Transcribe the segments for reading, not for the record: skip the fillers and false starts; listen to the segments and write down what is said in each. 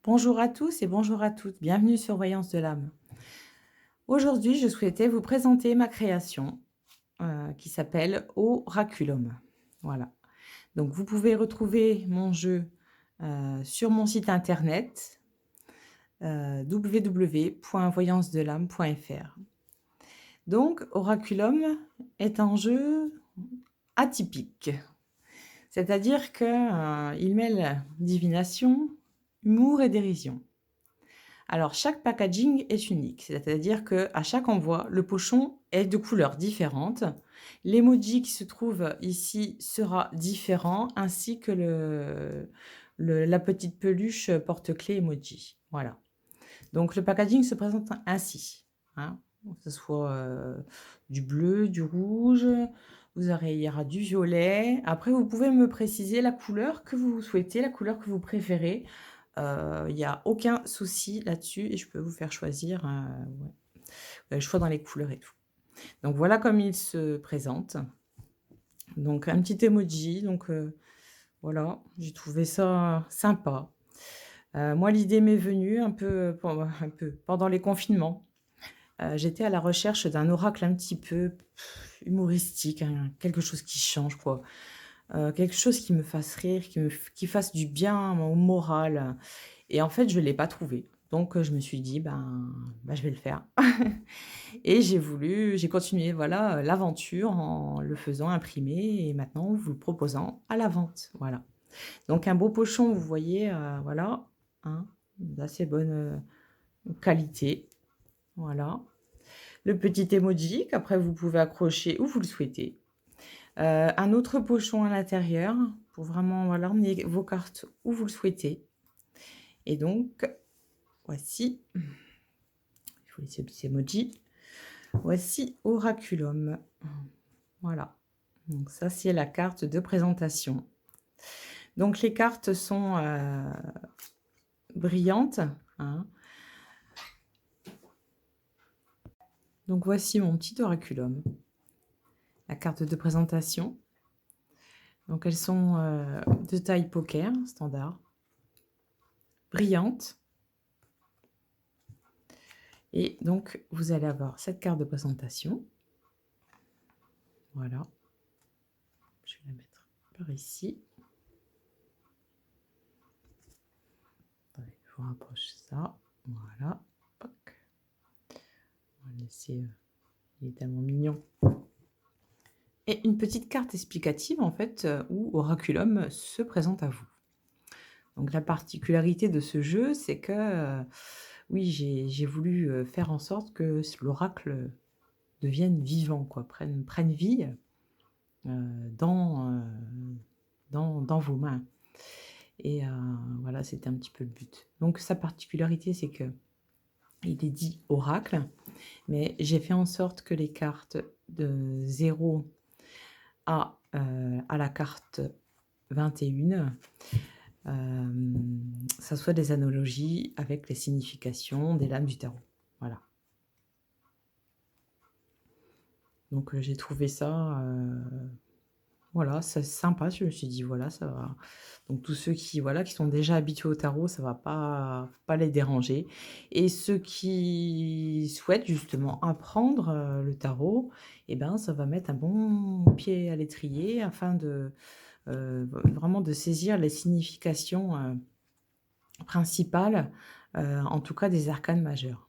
Bonjour à tous et bonjour à toutes, bienvenue sur Voyance de l'âme. Aujourd'hui, je souhaitais vous présenter ma création qui s'appelle Oraculum. Voilà. Donc, vous pouvez retrouver mon jeu sur mon site internet www.voyancedelame.fr. Donc, Oraculum est un jeu atypique, c'est-à-dire qu'il mêle divination, humour et dérision. Alors, chaque packaging est unique, c'est-à-dire qu'à chaque envoi, le pochon est de couleurs différentes. L'emoji qui se trouve ici sera différent, ainsi que la petite peluche porte-clés emoji. Voilà. Donc, le packaging se présente ainsi, hein. Que ce soit du bleu, du rouge, il y aura du violet. Après, vous pouvez me préciser la couleur que vous souhaitez, la couleur que vous préférez. Il y a aucun souci là-dessus et je peux vous faire choisir, ouais, le choix dans les couleurs et tout. Donc voilà comme il se présente. Donc un petit emoji, donc voilà, j'ai trouvé ça sympa. Moi l'idée m'est venue un peu pendant les confinements. J'étais à la recherche d'un oracle un petit peu humoristique, quelque chose qui change quoi. Quelque chose qui me fasse rire, qui fasse du bien au moral. Et en fait, je l'ai pas trouvé. Donc, je me suis dit: «Ben, je vais le faire» et j'ai continué, voilà, l'aventure en le faisant imprimer et maintenant vous le proposant à la vente, voilà. Donc un beau pochon, vous voyez, voilà, hein, d'assez bonne, qualité, voilà. Le petit emoji qu'après vous pouvez accrocher où vous le souhaitez. Un autre pochon à l'intérieur pour vraiment, voilà, emmener vos cartes où vous le souhaitez et donc voici, il faut laisser le petit emoji. Voici Oraculum. Voilà. Donc ça, c'est la carte de présentation. Donc les cartes sont brillantes, hein. Donc voici mon petit Oraculum. La carte de présentation. Donc elles sont de taille poker, standard. Brillantes. Et donc, vous allez avoir cette carte de présentation. Voilà. Je vais la mettre par ici. Attendez, je vous rapproche ça. Voilà. Poc. On va laisser... il est tellement mignon. Et une petite carte explicative, en fait, où Oraculum se présente à vous. Donc la particularité de ce jeu, c'est que, oui, j'ai voulu faire en sorte que l'oracle devienne vivant, quoi, prenne vie dans vos mains. Et voilà, c'était un petit peu le but. Donc sa particularité, c'est que il est dit oracle, mais j'ai fait en sorte que les cartes de 0 à la carte 21, ça soit des analogies avec les significations des lames du tarot. Voilà. Donc j'ai trouvé ça, voilà, c'est sympa. Je me suis dit: «Voilà, ça va». Donc tous ceux qui, voilà, qui sont déjà habitués au tarot, ça va pas les déranger et ceux qui souhaitent justement apprendre, le tarot et ben, ça va mettre un bon pied à l'étrier afin de, vraiment de saisir les significations, principales, en tout cas des arcanes majeurs.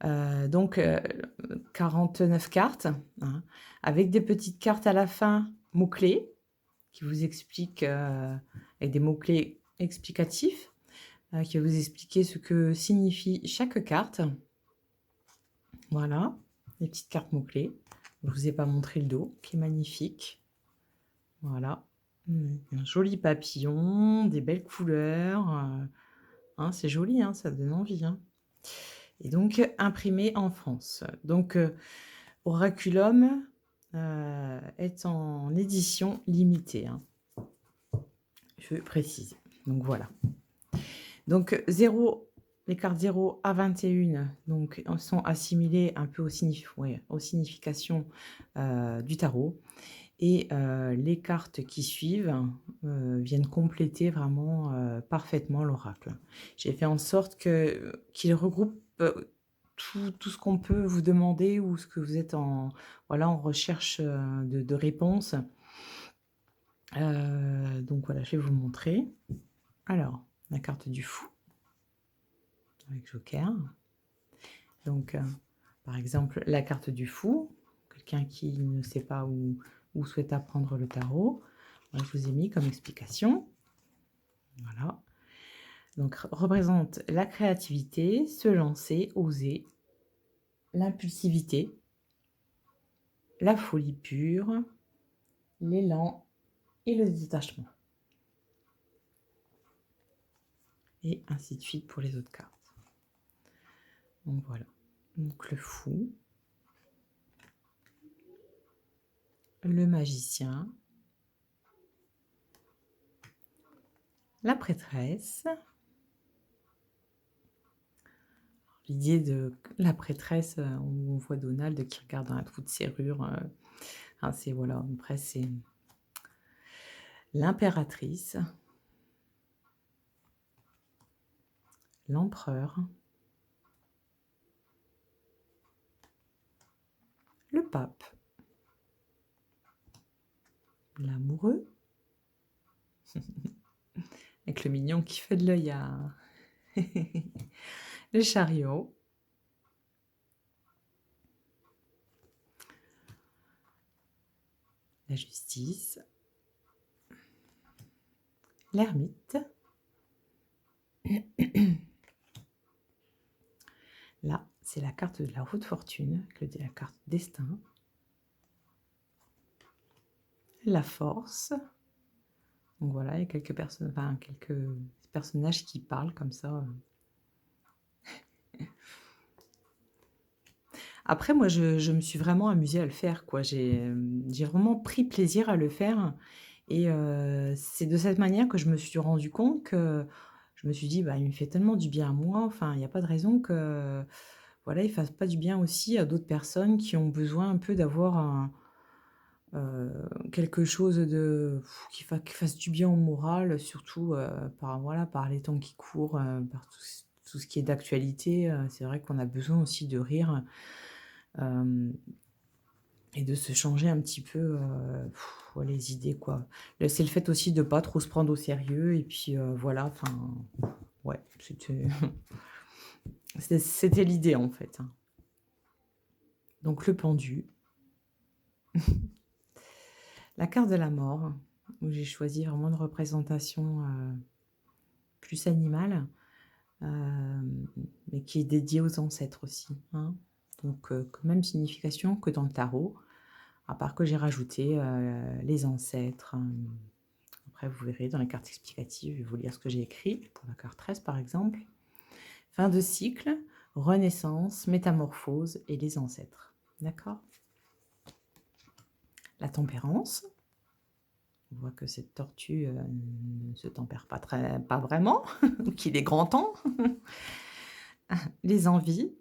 Donc 49 cartes, hein, avec des petites cartes à la fin, mots-clés, qui vous expliquent, avec des mots-clés explicatifs, qui va vous expliquer ce que signifie chaque carte. Voilà, les petites cartes mots-clés. Je vous ai pas montré le dos, qui est magnifique. Voilà, un joli papillon, des belles couleurs, hein, c'est joli, hein, ça donne envie, hein. Et donc imprimé en France. Donc Oraculum est en édition limitée, hein, je précise. Donc voilà. Donc 0, les cartes 0 à 21 donc, sont assimilées un peu aux significations du tarot. et les cartes qui suivent, viennent compléter vraiment, parfaitement l'oracle. J'ai fait en sorte qu'il regroupe, tout ce qu'on peut vous demander ou ce que vous êtes en recherche, de réponses. Donc voilà, je vais vous montrer. Alors, la carte du fou avec joker. Donc, par exemple, la carte du fou, quelqu'un qui ne sait pas où souhaite apprendre le tarot. Moi, je vous ai mis comme explication. Voilà. Donc, représente la créativité, se lancer, oser, l'impulsivité, la folie pure, l'élan et le détachement. Et ainsi de suite pour les autres cartes. Donc voilà. Donc le fou, le magicien, la prêtresse. L'idée de la prêtresse, où on voit Donald qui regarde dans un trou de serrure, c'est voilà, après c'est l'impératrice, l'empereur, le pape, l'amoureux, avec le mignon qui fait de l'œil à le chariot, la justice, l'ermite. Là, c'est la carte de la haute fortune, la carte destin, la force. Donc voilà, il y a quelques personnages qui parlent comme ça. Après, moi, je me suis vraiment amusée à le faire, quoi. J'ai vraiment pris plaisir à le faire et c'est de cette manière que je me suis rendu compte que je me suis dit: «Bah, il me fait tellement du bien à moi, enfin, il y a pas de raison que, voilà, il fasse pas du bien aussi à d'autres personnes qui ont besoin un peu d'avoir quelque chose de qui fasse du bien au moral, surtout, par les temps qui courent, par tout ce qui est d'actualité, c'est vrai qu'on a besoin aussi de rire. Hem Et de se changer un petit peu, ouais, les idées, quoi. C'est le fait aussi de pas trop se prendre au sérieux et puis, voilà, enfin, ouais, c'était l'idée, en fait, hein. Donc le pendu, la carte de la mort, où j'ai choisi vraiment une représentation, plus animale, mais qui est dédiée aux ancêtres aussi, hein. Donc, même signification que dans le tarot, à part que j'ai rajouté, les ancêtres, après, vous verrez dans les cartes explicatives, je vais vous lire ce que j'ai écrit pour la carte 13, par exemple. Fin de cycle, renaissance, métamorphose et les ancêtres. D'accord? La tempérance. On voit que cette tortue ne se tempère pas vraiment, qu'il est grand temps. Les envies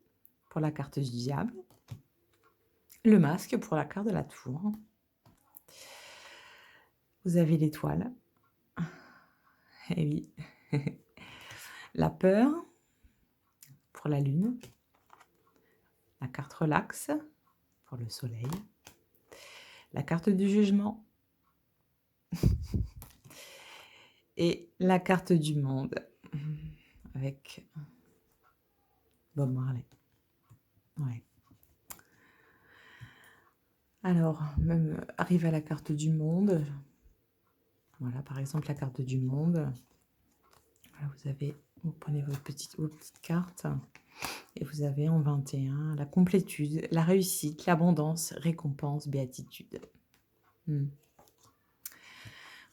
pour la carte du diable. Le masque pour la carte de la tour. Vous avez l'étoile. Eh oui. La peur pour la lune. La carte relax pour le soleil. La carte du jugement. Et la carte du monde avec Bob Marley. Ouais. Alors, même arrive à la carte du monde. Voilà, par exemple, la carte du monde. Voilà, vous prenez vos petites cartes et vous avez en 21 la complétude, la réussite, l'abondance, récompense, béatitude.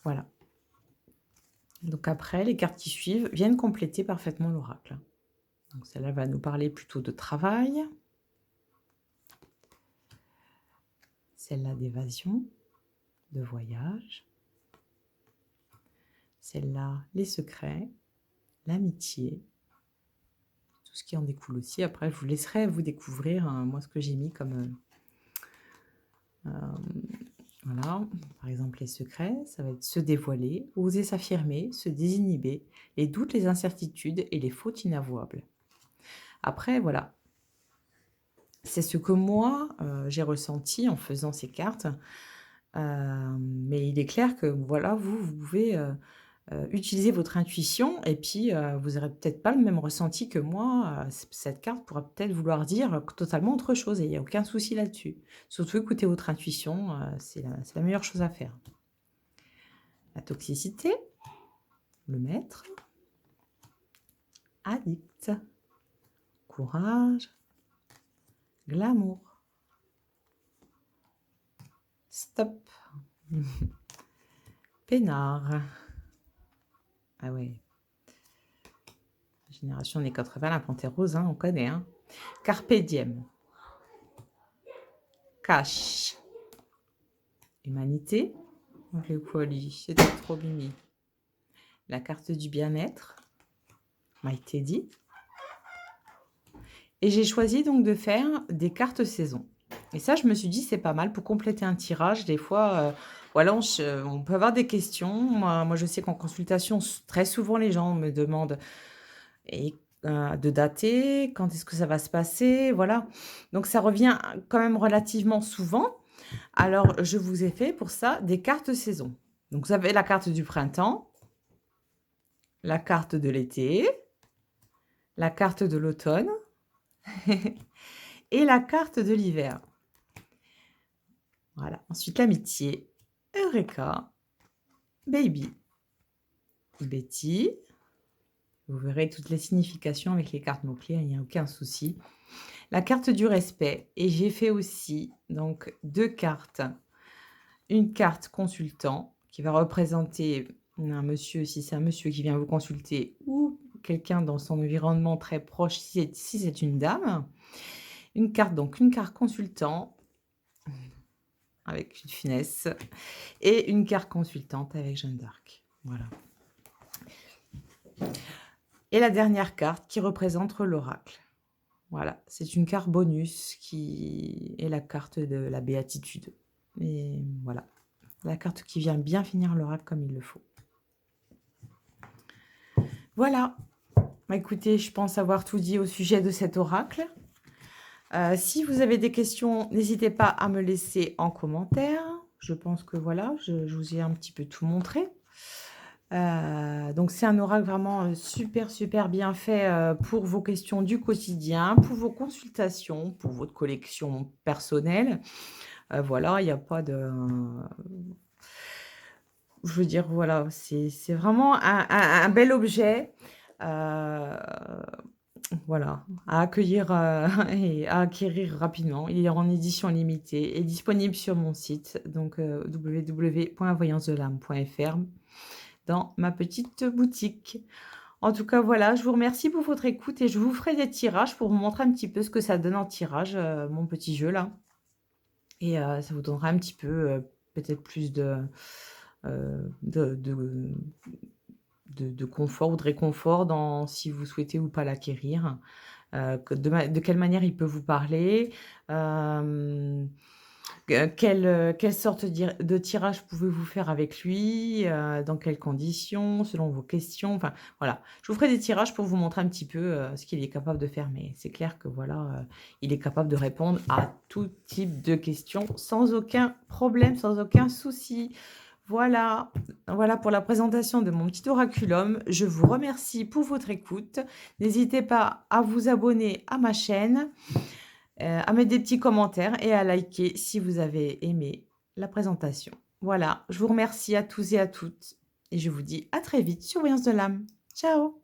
Voilà. Donc après, les cartes qui suivent viennent compléter parfaitement l'oracle. Donc celle-là va nous parler plutôt de travail. Celle-là d'évasion, de voyage. Celle-là, les secrets, l'amitié, tout ce qui en découle aussi. Après, je vous laisserai vous découvrir, moi, ce que j'ai mis Voilà, par exemple, les secrets, ça va être se dévoiler, oser s'affirmer, se désinhiber, les doutes, les incertitudes et les fautes inavouables. Après, voilà, c'est ce que moi, j'ai ressenti en faisant ces cartes, mais il est clair que, voilà, vous pouvez, utiliser votre intuition et puis, vous aurez peut-être pas le même ressenti que moi, cette carte pourra peut-être vouloir dire, totalement autre chose et il y a aucun souci là-dessus. Surtout écouter votre intuition, c'est la meilleure chose à faire. La toxicité, le maître, addict, courage, glamour, stop, peinard. Ah ouais, génération des 80, la panthère rose, hein, on connaît, hein. Carpe diem, cash, humanité. Donc les polis, c'était trop mimi. La carte du bien-être, My Teddy. Et j'ai choisi donc de faire des cartes saison. Et ça, je me suis dit, c'est pas mal pour compléter un tirage. Des fois, voilà, on peut avoir des questions. Moi, je sais qu'en consultation, très souvent, les gens me demandent et, de dater, quand est-ce que ça va se passer, voilà. Donc ça revient quand même relativement souvent. Alors, je vous ai fait pour ça des cartes saison. Donc, vous avez la carte du printemps, la carte de l'été, la carte de l'automne et la carte de l'hiver. Voilà. Ensuite, l'amitié, Eureka, Baby, Betty. Vous verrez toutes les significations avec les cartes mots-clés, il n'y a aucun souci. La carte du respect. Et j'ai fait aussi donc 2 cartes. Une carte consultant qui va représenter un monsieur, si c'est un monsieur qui vient vous consulter, ou quelqu'un dans son environnement très proche, si c'est une dame. Une carte, donc une carte consultant avec une finesse et une carte consultante avec Jeanne d'Arc. Voilà. Et la dernière carte qui représente l'oracle. Voilà, c'est une carte bonus qui est la carte de la béatitude. Et voilà, la carte qui vient bien finir l'oracle comme il le faut. Voilà. Bah, écoutez, je pense avoir tout dit au sujet de cet oracle. Si vous avez des questions, n'hésitez pas à me laisser en commentaire. Je pense que voilà, je vous ai un petit peu tout montré. Donc c'est un oracle vraiment super, super bien fait pour vos questions du quotidien, pour vos consultations, pour votre collection personnelle. Voilà, il n'y a pas de... Je veux dire, voilà, c'est vraiment un bel objet. Voilà, à accueillir et à acquérir rapidement. Il est en édition limitée et disponible sur mon site, donc www.voyancedelame.fr, dans ma petite boutique. En tout cas, voilà, je vous remercie pour votre écoute et je vous ferai des tirages pour vous montrer un petit peu ce que ça donne en tirage, mon petit jeu là. Et ça vous donnera un petit peu, peut-être plus de confort ou de réconfort dans si vous souhaitez ou pas l'acquérir. De quelle manière il peut vous parler, quelle sorte de tirage pouvez-vous faire avec lui, dans quelles conditions, selon vos questions, enfin voilà. Je vous ferai des tirages pour vous montrer un petit peu, ce qu'il est capable de faire, mais c'est clair que voilà, il est capable de répondre à tout type de questions sans aucun problème, sans aucun souci. Voilà, voilà pour la présentation de mon petit oraculum. Je vous remercie pour votre écoute. N'hésitez pas à vous abonner à ma chaîne, à mettre des petits commentaires et à liker si vous avez aimé la présentation. Voilà, je vous remercie à tous et à toutes et je vous dis à très vite sur Voyance de l'âme. Ciao!